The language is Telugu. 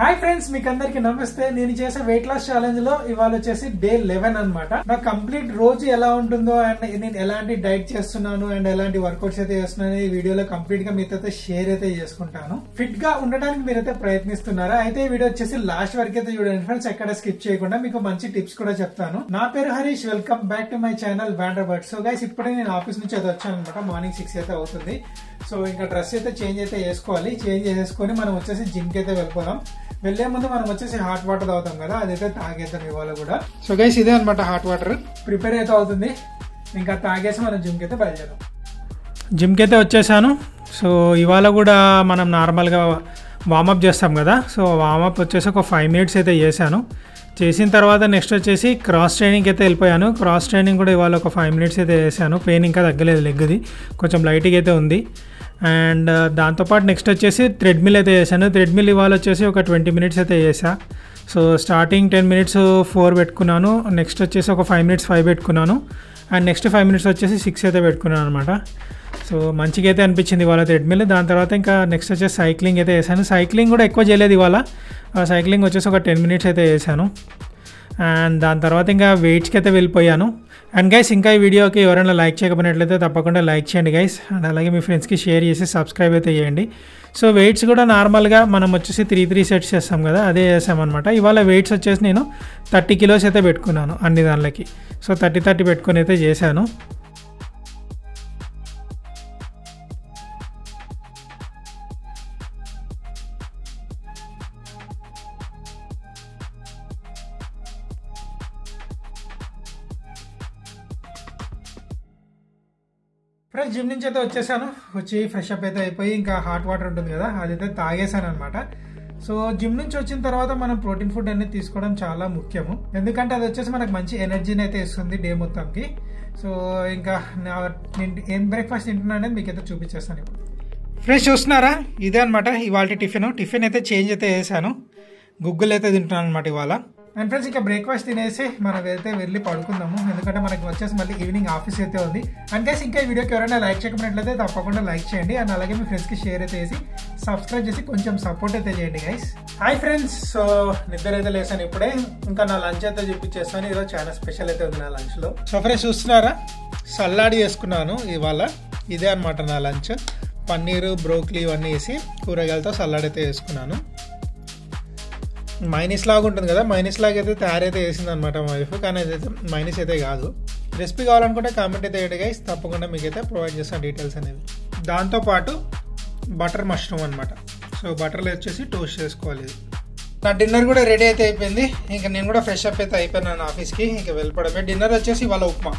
హాయ్ ఫ్రెండ్స్, మీకు అందరికి నమస్తే. నేను చేసే వెయిట్ లాస్ ఛాలెంజ్ లో ఇవాళ వచ్చేసి డే 11 అన్నమాట. నా కంప్లీట్ రోజు ఎలా ఉంటుందో అండ్ నేను ఎలాంటి డైట్ చేస్తున్నాను అండ్ ఎలాంటి వర్కౌట్స్ అయితే చేస్తున్నాను ఈ వీడియోలో కంప్లీట్ గా మీతో షేర్ అయితే చేసుకుంటాను. ఫిట్ గా ఉండడానికి మీరైతే ప్రయత్నిస్తున్నారా? అయితే ఈ వీడియో వచ్చేసి లాస్ట్ వరకు అయితే చూడండి ఫ్రెండ్స్, ఎక్కడ స్కిప్ చేయకుండా. మీకు మంచి టిప్స్ కూడా చెప్తాను. నా పేరు Harish, welcome back to my channel Wanderbird. So guys, ఇప్పుడే నేను ఆఫీస్ నుంచి అయితే వచ్చాను అనమాట. మార్నింగ్ 6 అయితే అవుతుంది. సో ఇంకా డ్రెస్ అయితే చేంజ్ అయితే చేసుకోవాలి. చేంజ్ చేసేసుకొని మనం వచ్చేసి జిమ్ కి అయితే వెళ్ళిపోదాం. వెళ్లే ముందు మనం వచ్చేసి హాట్ వాటర్ తాగుతాం కదా, అదైతే తాగేద్దాం ఇవాళ కూడా. సో గైస్, ఇదే అనమాట హాట్ వాటర్ ప్రిపేర్ అయితే అవుతుంది. ఇంకా తాగేసి మనం జిమ్కి అయితే బయలుదేరాం. జిమ్కి అయితే వచ్చేసాను. సో ఇవాళ కూడా మనం నార్మల్గా వార్మప్ చేస్తాం కదా. సో వార్మప్ వచ్చేసి ఒక 5 minutes అయితే చేశాను. చేసిన తర్వాత నెక్స్ట్ వచ్చేసి క్రాస్ ట్రైనింగ్కి అయితే వెళ్ళిపోయాను. క్రాస్ ట్రైనింగ్ కూడా ఇవాళ ఒక 5 minutes అయితే చేశాను. పెయిన్ ఇంకా తగ్గలేదు, లెగ్ది కొంచెం లైట్గా అయితే ఉంది. అండ్ దాంతోపాటు నెక్స్ట్ వచ్చేసి థ్రెడ్మిల్ అయితే చేశాను. థ్రెడ్మిల్ ఇవాళ వచ్చేసి ఒక 20 minutes అయితే చేసా. సో స్టార్టింగ్ 10 minutes 4 పెట్టుకున్నాను. నెక్స్ట్ వచ్చేసి ఒక 5 minutes 5 పెట్టుకున్నాను. అండ్ నెక్స్ట్ 5 minutes వచ్చేసి 6 అయితే పెట్టుకున్నాను అనమాట. సో మంచిగా అయితే అనిపించింది ఇవాళ థ్రెడ్మిల్. దాని తర్వాత ఇంకా నెక్స్ట్ వచ్చేసి సైక్లింగ్ అయితే చేశాను. సైక్లింగ్ కూడా ఎక్కువ చేయలేదు ఇవాళ. సైక్లింగ్ వచ్చేసి ఒక 10 minutes అయితే చేశాను. అండ్ దాని తర్వాత ఇంకా వెయిట్స్కి అయితే వెళ్ళిపోయాను. అండ్ గైస్, ఇంకా ఈ వీడియోకి ఎవరైనా లైక్ చేయకపోయినట్లయితే తప్పకుండా లైక్ చేయండి గైస్. అండ్ అలాగే మీ ఫ్రెండ్స్కి షేర్ చేసి సబ్స్క్రైబ్ అయితే చేయండి. సో వెయిట్స్ కూడా నార్మల్గా మనం వచ్చేసి 3 sets చేస్తాం కదా, అదే చేస్తామన్నమాట. ఇవాళ వెయిట్స్ వచ్చేసి నేను 30 kilos అయితే పెట్టుకున్నాను అన్ని దానిలోకి. సో 30 పెట్టుకొని అయితే చేశాను. ఫ్రెండ్స్, జిమ్ నుంచి అయితే వచ్చేసాను. వచ్చి ఫ్రెష్ అప్ అయితే అయిపోయి ఇంకా హాట్ వాటర్ ఉంటుంది కదా, అదైతే తాగేసాను అనమాట. సో జిమ్ నుంచి వచ్చిన తర్వాత మనం ప్రోటీన్ ఫుడ్ అనేది తీసుకోవడం చాలా ముఖ్యము. ఎందుకంటే అది వచ్చేసి మనకు మంచి ఎనర్జీని అయితే ఇస్తుంది డే మొత్తంకి. సో ఇంకా నేను ఏం బ్రేక్ఫాస్ట్ తింటున్నా అనేది మీకు అయితే చూపించేస్తాను ఇప్పుడు. ఫ్రెండ్స్, చూస్తున్నారా, ఇదే అనమాట ఇవాళ టిఫిన్ అయితే చేంజ్ అయితే చేశాను. గుగ్గులు అయితే తింటున్నాను అనమాట ఇవాళ. అండ్ ఫ్రెండ్స్, ఇంకా బ్రేక్ఫాస్ట్ తినేసి మనం అయితే వెళ్ళి పడుకుందాము. ఎందుకంటే మనకి వచ్చేసి మళ్ళీ ఈవినింగ్ ఆఫీస్ అయితే ఉంది. అండ్ గైస్, ఇంకా ఈ వీడియోకి ఎవరైనా లైక్ చేయకపోయినట్లయితే తప్పకుండా లైక్ చేయండి. అండ్ అలాగే మీ ఫ్రెండ్స్కి షేర్ అయితే చేసి సబ్స్క్రైబ్ చేసి కొంచెం సపోర్ట్ అయితే చేయండి గైస్. హాయ్ ఫ్రెండ్స్, సో నిద్ర అయితే లేసాను ఇప్పుడే. ఇంకా నా లంచ్ అయితే చూపించేస్తాను. ఈరోజు చాలా స్పెషల్ అయితే ఉంది నా లంచ్లో. సో ఫ్రెండ్స్, చూస్తున్నారా, సల్లాడి చేసుకున్నాను ఇవాళ. ఇదే అనమాట నా లంచ్. పన్నీరు, బ్రోక్లీ ఇవన్నీ వేసి కూరగాయలతో సల్లాడి అయితే వేసుకున్నాను. మైనీస్ లాగా ఉంటుంది కదా, మైనీస్ లాగా అయితే తయారైతే వేసింది అనమాట మా వైఫ్. కానీ అదైతే మైనీస్ అయితే కాదు. రెసిపీ కావాలనుకుంటే కామెంట్ అయితే వేయండి గైస్, తప్పకుండా మీకు అయితే ప్రొవైడ్ చేస్తాను డీటెయిల్స్ అనేవి. దాంతోపాటు బటర్ మష్రూమ్ అనమాట. సో బటర్లో వచ్చేసి టోస్ట్ చేసుకోవాలి. నా డిన్నర్ కూడా రెడీ అయితే అయిపోయింది. ఇంకా నేను కూడా ఫ్రెష్ అప్ అయితే అయిపోయినాను ఆఫీస్కి. ఇంకా వెళ్ళిపోవడమే. డిన్నర్ వచ్చేసి ఇవాళ ఉప్మా.